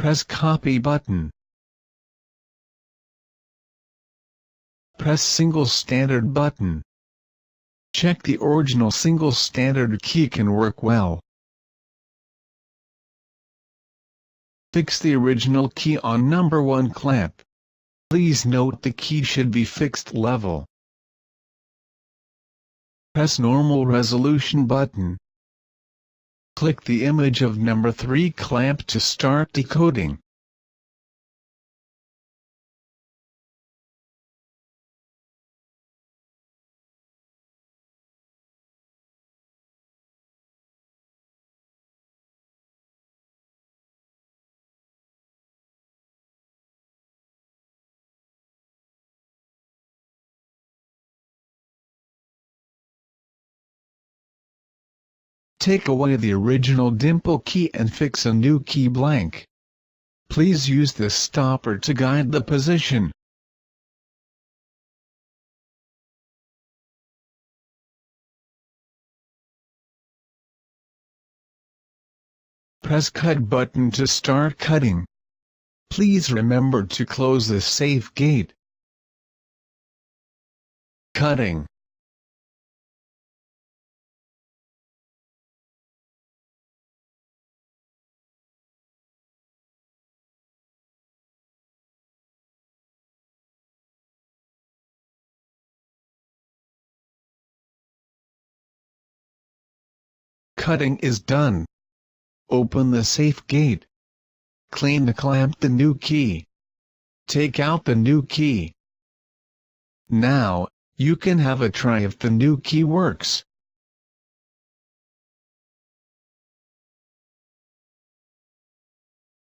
Press copy button. Press single standard button. Check the original single standard key can work well. Fix the original key on number 1 clamp. Please note the key should be fixed level. Press normal resolution button. Click the image of number 3 clamp to start decoding. Take away the original dimple key and fix a new key blank. Please use this stopper to guide the position. Press cut button to start cutting. Please remember to close the safe gate. Cutting. Cutting is done. Open the safe gate. Clean the clamp the new key. Take out the new key. Now, you can have a try if the new key works.